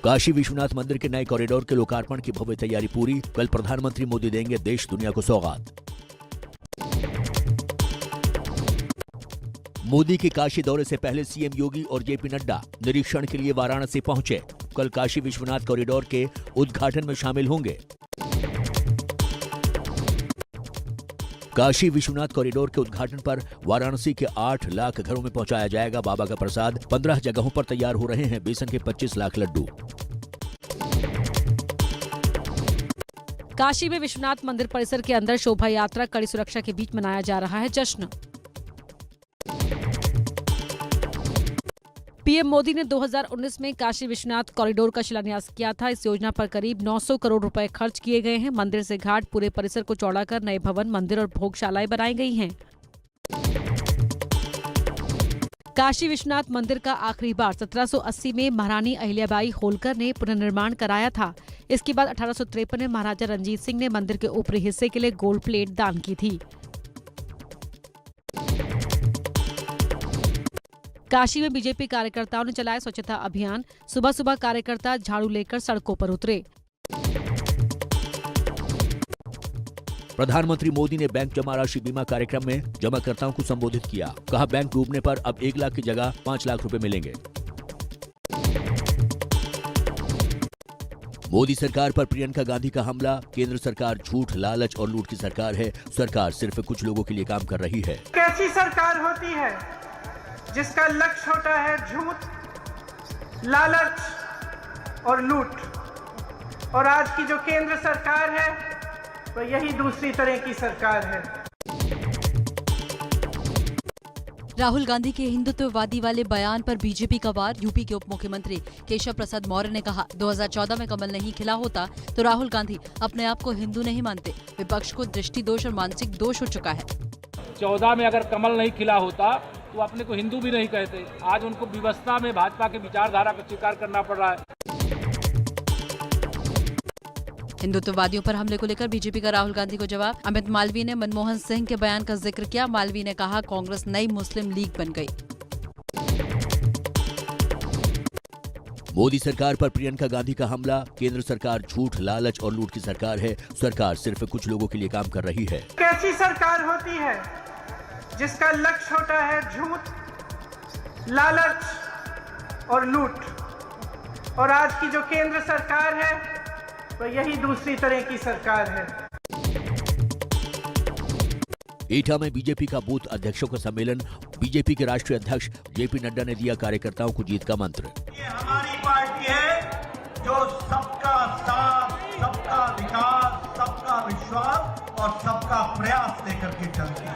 काशी विश्वनाथ मंदिर के नए कॉरिडोर के लोकार्पण की भव्य तैयारी पूरी। कल प्रधानमंत्री मोदी देंगे देश दुनिया को सौगात। मोदी के काशी दौरे से पहले सीएम योगी और जेपी नड्डा निरीक्षण के लिए वाराणसी पहुंचे। कल काशी विश्वनाथ कॉरिडोर के उद्घाटन में शामिल होंगे। काशी विश्वनाथ कॉरिडोर के उद्घाटन पर वाराणसी के 8 लाख घरों में पहुंचाया जाएगा बाबा का प्रसाद। 15 जगहों पर तैयार हो रहे हैं बेसन के 25 लाख लड्डू। काशी में विश्वनाथ मंदिर परिसर के अंदर शोभा यात्रा कड़ी सुरक्षा के बीच मनाया जा रहा है जश्न। पीएम मोदी ने 2019 में काशी विश्वनाथ कॉरिडोर का शिलान्यास किया था। इस योजना पर करीब 900 करोड़ रुपए खर्च किए गए हैं। मंदिर से घाट पूरे परिसर को चौड़ा कर नए भवन, मंदिर और भोगशालाएं बनाई गई हैं। काशी विश्वनाथ मंदिर का आखिरी बार 1780 में महारानी अहिल्याबाई होलकर ने पुनर्निर्माण कराया था। इसके बाद 1853 में महाराजा रंजीत सिंह ने मंदिर के ऊपरी हिस्से के लिए गोल्ड प्लेट दान की थी। काशी में बीजेपी कार्यकर्ताओं ने चलाया स्वच्छता अभियान। सुबह सुबह कार्यकर्ता झाड़ू लेकर सड़कों पर उतरे। प्रधानमंत्री मोदी ने बैंक जमा राशि बीमा कार्यक्रम में जमाकर्ताओं को संबोधित किया। कहा, बैंक डूबने पर अब 1 लाख की जगह 5 लाख रुपए मिलेंगे। मोदी सरकार पर प्रियंका गांधी का हमला। केंद्र सरकार झूठ, लालच और लूट की सरकार है। सरकार सिर्फ कुछ लोगों के लिए काम कर रही है। कैसी सरकार होती है जिसका लक्ष्य होता है झूठ, लालच और लूट। और आज की जो केंद्र सरकार है वो यही दूसरी तरह की सरकार है। राहुल गांधी के हिंदुत्ववादी वाले बयान पर बीजेपी का वार। यूपी के उप मुख्यमंत्री केशव प्रसाद मौर्य ने कहा, 2014 में कमल नहीं खिला होता तो राहुल गांधी अपने आप को हिंदू नहीं मानते। विपक्ष को दृष्टि दोष और मानसिक दोष हो चुका है। 14 में अगर कमल नहीं खिला होता तो अपने को हिंदू भी नहीं कहते। आज उनको विवशता में भाजपा के विचारधारा को स्वीकार करना पड़ रहा है। हिंदुत्ववादियों पर हमले को लेकर बीजेपी का राहुल गांधी को जवाब। अमित मालवीय ने मनमोहन सिंह के बयान का जिक्र किया। मालवीय ने कहा, कांग्रेस नई मुस्लिम लीग बन गई। मोदी सरकार पर प्रियंका गांधी का हमला। केंद्र सरकार झूठ, लालच और लूट की सरकार है। सरकार सिर्फ कुछ लोगों के लिए काम कर रही है। कैसी सरकार होती है जिसका लक्ष्य होता है झूठ, लालच और लूट। और आज की जो केंद्र सरकार है वो यही दूसरी तरह की सरकार है। एटा में बीजेपी का बूथ अध्यक्षों का सम्मेलन। बीजेपी के राष्ट्रीय अध्यक्ष जेपी नड्डा ने दिया कार्यकर्ताओं को जीत का मंत्र। ये हमारी पार्टी है जो सबका साथ, सबका विकास, सबका विश्वास और सबका प्रयास लेकर के चलती है।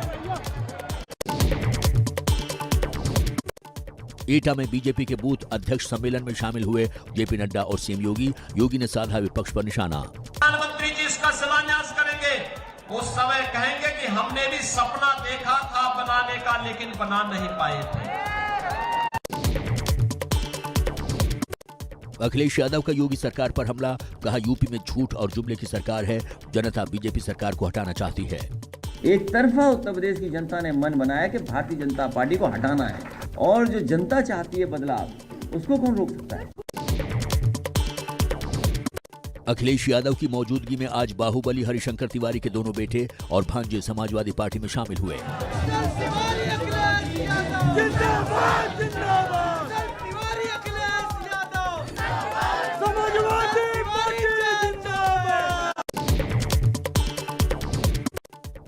एटा में बीजेपी के बूथ अध्यक्ष सम्मेलन में शामिल हुए जेपी नड्डा और सीएम योगी। योगी ने साधा विपक्ष पर निशाना। प्रधानमंत्री जी इसका शिलान्यास करेंगे, उस समय कहेंगे कि हमने भी सपना देखा था बनाने का, लेकिन बना नहीं पाए थे। अखिलेश यादव का योगी सरकार पर हमला। कहा, यूपी में झूठ और जुमले की सरकार है। जनता बीजेपी सरकार को हटाना चाहती है। एक तरफा उत्तर प्रदेश की जनता ने मन बनाया कि भारतीय जनता पार्टी को हटाना है, और जो जनता चाहती है बदलाव, उसको कौन रोक सकता है। अखिलेश यादव की मौजूदगी में आज बाहुबली हरिशंकर तिवारी के दोनों बेटे और भांजे समाजवादी पार्टी में शामिल हुए।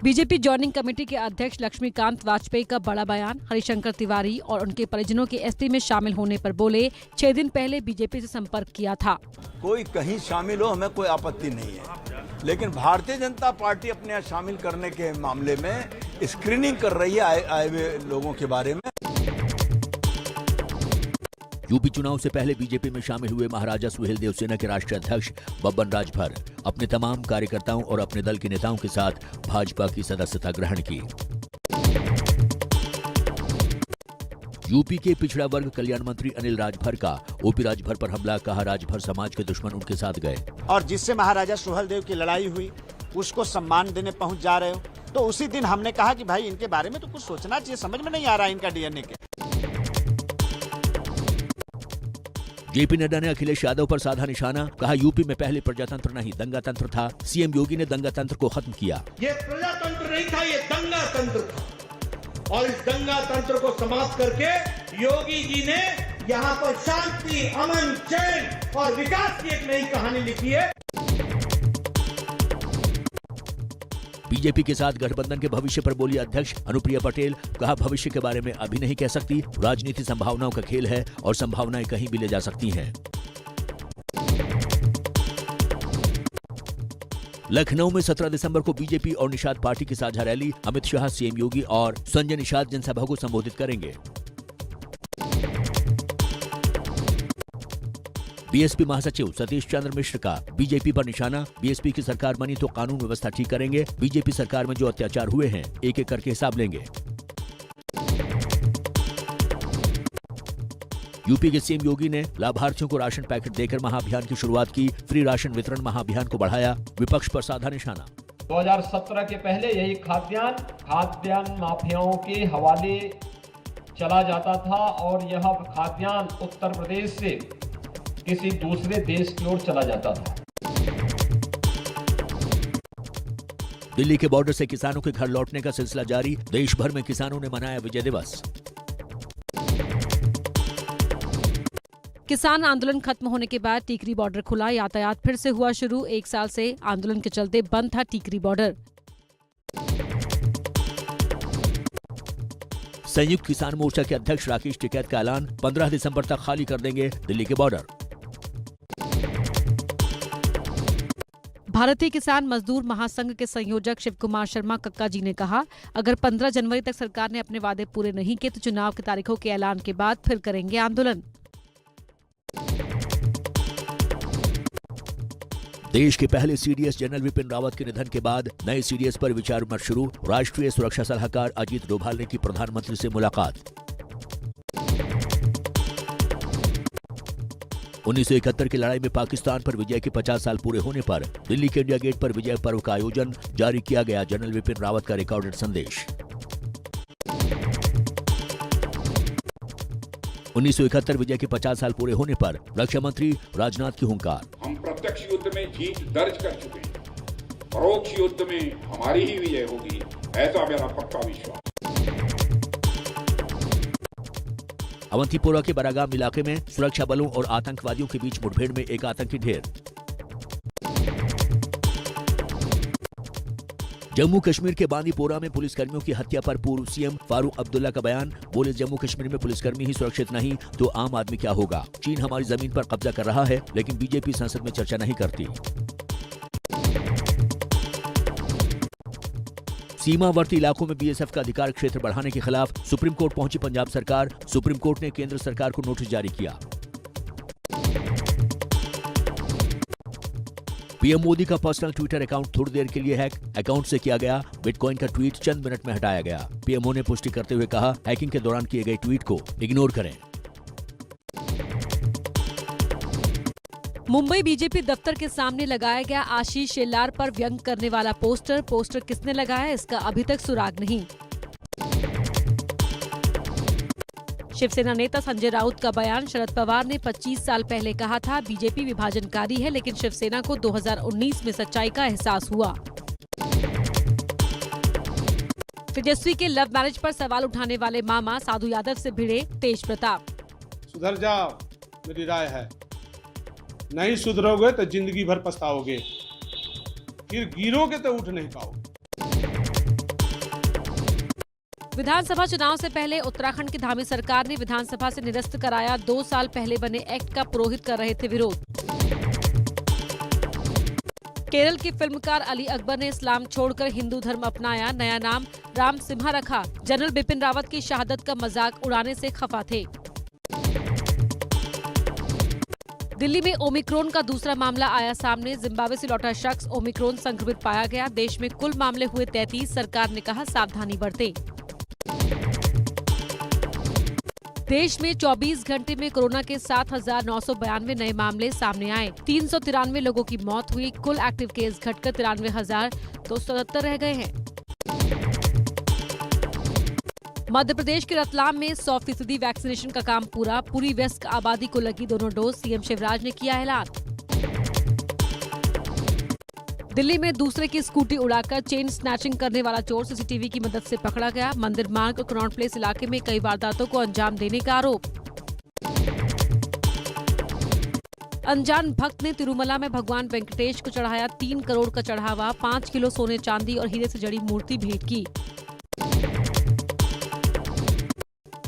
बीजेपी जॉइनिंग कमेटी के अध्यक्ष लक्ष्मीकांत वाजपेयी का बड़ा बयान। हरिशंकर तिवारी और उनके परिजनों के एसपी में शामिल होने पर बोले, 6 दिन पहले बीजेपी से संपर्क किया था। कोई कहीं शामिल हो, हमें कोई आपत्ति नहीं है, लेकिन भारतीय जनता पार्टी अपने यहाँ शामिल करने के मामले में स्क्रीनिंग कर रही है आए हुए लोगों के बारे में। यूपी चुनाव से पहले बीजेपी में शामिल हुए महाराजा सुहेलदेव सेना के राष्ट्रीय अध्यक्ष बब्बन राजभर अपने तमाम कार्यकर्ताओं और अपने दल के नेताओं के साथ भाजपा की सदस्यता ग्रहण की। यूपी के पिछड़ा वर्ग कल्याण मंत्री अनिल राजभर का ओपी राजभर पर हमला। कहा, राजभर समाज के दुश्मन उनके साथ गए। और जिससे महाराजा सुहेलदेव की लड़ाई हुई उसको सम्मान देने पहुंच जा रहे हो, तो उसी दिन हमने कहा कि भाई इनके बारे में तो कुछ सोचना चाहिए, समझ में नहीं आ रहा इनका डीएनए के। जेपी नड्डा ने अखिलेश यादव पर साधा निशाना, कहा यूपी में पहले प्रजातंत्र नहीं दंगा तंत्र था। सीएम योगी ने दंगा तंत्र को खत्म किया। ये प्रजातंत्र नहीं था, ये दंगा तंत्र था, और इस दंगा तंत्र को समाप्त करके योगी जी ने यहाँ पर शांति, अमन, चैन और विकास की एक नई कहानी लिखी है। बीजेपी के साथ गठबंधन के भविष्य पर बोली अध्यक्ष अनुप्रिया पटेल, कहा भविष्य के बारे में अभी नहीं कह सकती, राजनीति संभावनाओं का खेल है और संभावनाएं कहीं भी ले जा सकती हैं। लखनऊ में 17 दिसंबर को बीजेपी और निषाद पार्टी की साझा रैली, अमित शाह, सीएम योगी और संजय निषाद जनसभा को संबोधित करेंगे। बीएसपी महासचिव सतीश चंद्र मिश्र का बीजेपी पर निशाना, बीएसपी की सरकार बनी तो कानून व्यवस्था ठीक करेंगे, बीजेपी सरकार में जो अत्याचार हुए हैं एक एक करके हिसाब लेंगे। यूपी के सीएम योगी ने लाभार्थियों को राशन पैकेट देकर महाअभियान की शुरुआत की, फ्री राशन वितरण महाअभियान को बढ़ाया, विपक्ष पर साधा निशाना। 2017 के पहले यही खाद्यान्न माफियाओं के हवाले चला जाता था और यह खाद्यान्न उत्तर प्रदेश से किसी दूसरे देश की ओर चला जाता था। दिल्ली के बॉर्डर से किसानों के घर लौटने का सिलसिला जारी, देश भर में किसानों ने मनाया विजय दिवस। किसान आंदोलन खत्म होने के बाद टीकरी बॉर्डर खुला, यातायात फिर से हुआ शुरू। 1 साल से आंदोलन के चलते बंद था टीकरी बॉर्डर। संयुक्त किसान मोर्चा के अध्यक्ष राकेश टिकैत का ऐलान, 15 दिसंबर तक खाली कर देंगे दिल्ली के बॉर्डर। भारतीय किसान मजदूर महासंघ के संयोजक शिव कुमार शर्मा कक्का जी ने कहा, अगर 15 जनवरी तक सरकार ने अपने वादे पूरे नहीं किए तो चुनाव की तारीखों के ऐलान के बाद फिर करेंगे आंदोलन। देश के पहले सीडीएस जनरल विपिन रावत के निधन के बाद नए सीडीएस पर विचार विमर्श शुरू, राष्ट्रीय सुरक्षा सलाहकार अजीत डोभाल ने की प्रधानमंत्री से मुलाकात। 1971 की लड़ाई में पाकिस्तान पर विजय के 50 साल पूरे होने पर दिल्ली के इंडिया गेट पर विजय पर्व का आयोजन, जारी किया गया जनरल विपिन रावत का रिकॉर्डेड संदेश। 1971 विजय के 50 साल पूरे होने पर रक्षा मंत्री राजनाथ की हुंकार, हम प्रत्यक्ष युद्ध में जीत दर्ज कर चुके हैं, परोक्ष युद्ध में हमारी ही विजय होगी, ऐसा मेरा पक्का विश्वास। अवंतीपोरा के बरागाम इलाके में सुरक्षा बलों और आतंकवादियों के बीच मुठभेड़ में एक आतंकी ढेर। जम्मू कश्मीर के बांदीपोरा में पुलिसकर्मियों की हत्या पर पूर्व सीएम फारूक अब्दुल्ला का बयान, बोले जम्मू कश्मीर में पुलिसकर्मी ही सुरक्षित नहीं तो आम आदमी क्या होगा। चीन हमारी जमीन पर कब्जा कर रहा है लेकिन बीजेपी संसद में चर्चा नहीं करती। सीमावर्ती इलाकों में बीएसएफ का अधिकार क्षेत्र बढ़ाने के खिलाफ सुप्रीम कोर्ट पहुंची पंजाब सरकार, सुप्रीम कोर्ट ने केंद्र सरकार को नोटिस जारी किया। पीएम मोदी का पर्सनल ट्विटर अकाउंट थोड़ी देर के लिए हैक, अकाउंट से किया गया बिटकॉइन का ट्वीट चंद मिनट में हटाया गया। पीएमओ ने पुष्टि करते हुए कहा, हैकिंग के दौरान किए गए ट्वीट को इग्नोर करें। मुंबई बीजेपी दफ्तर के सामने लगाया गया आशीष शेलार पर व्यंग करने वाला पोस्टर किसने लगाया इसका अभी तक सुराग नहीं। शिवसेना नेता संजय राउत का बयान, शरद पवार ने 25 साल पहले कहा था बीजेपी विभाजनकारी है लेकिन शिवसेना को 2019 में सच्चाई का एहसास हुआ। तेजस्वी के लव मैरिज पर सवाल उठाने वाले मामा साधु यादव से भिड़े तेज प्रताप। सुधर जाओ, मेरी राय है, नहीं सुधरोगे तो जिंदगी भर पछताओगे, फिर गिरोगे तो उठ नहीं पाओगे। विधानसभा चुनाव से पहले उत्तराखंड की धामी सरकार ने विधानसभा से निरस्त कराया 2 साल पहले बने एक्ट का पुरोहित कर रहे थे विरोध। केरल के फिल्मकार अली अकबर ने इस्लाम छोड़कर हिंदू धर्म अपनाया, नया नाम राम सिम्हा रखा। जनरल बिपिन रावत की शहादत का मजाक उड़ाने से खफा थे। दिल्ली में ओमिक्रॉन का दूसरा मामला आया सामने, जिम्बाब्वे से लौटा शख्स ओमिक्रॉन संक्रमित पाया गया। देश में कुल मामले हुए 33, सरकार ने कहा सावधानी बरतें। देश में 24 घंटे में कोरोना के 7,992 नए मामले सामने आए, 393 लोगों की मौत हुई, कुल एक्टिव केस घटकर 93,277 रह गए हैं। मध्य प्रदेश के रतलाम में 100% वैक्सीनेशन का काम पूरा, पूरी वयस्क आबादी को लगी दोनों डोज, सीएम शिवराज ने किया ऐलान। दिल्ली में दूसरे की स्कूटी उड़ाकर चेन स्नैचिंग करने वाला चोर सीसीटीवी की मदद से पकड़ा गया। मंदिर मार्ग और कनॉट प्लेस इलाके में कई वारदातों को अंजाम देने का आरोप। अनजान भक्त ने तिरुमला में भगवान वेंकटेश को चढ़ाया 3 करोड़ का चढ़ावा, 5 किलो सोने चांदी और हीरे से जड़ी मूर्ति भेंट की।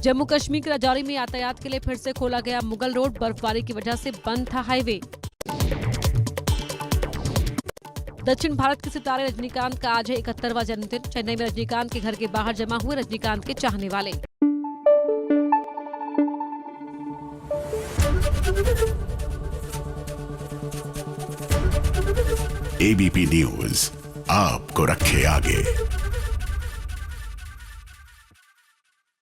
जम्मू कश्मीर के राजौरी में यातायात के लिए फिर से खोला गया मुगल रोड, बर्फबारी की वजह से बंद था हाईवे। दक्षिण भारत के सितारे रजनीकांत का आज है 71वां जन्मदिन। चेन्नई में रजनीकांत के घर के बाहर जमा हुए रजनीकांत के चाहने वाले। एबीपी न्यूज आपको रखे आगे।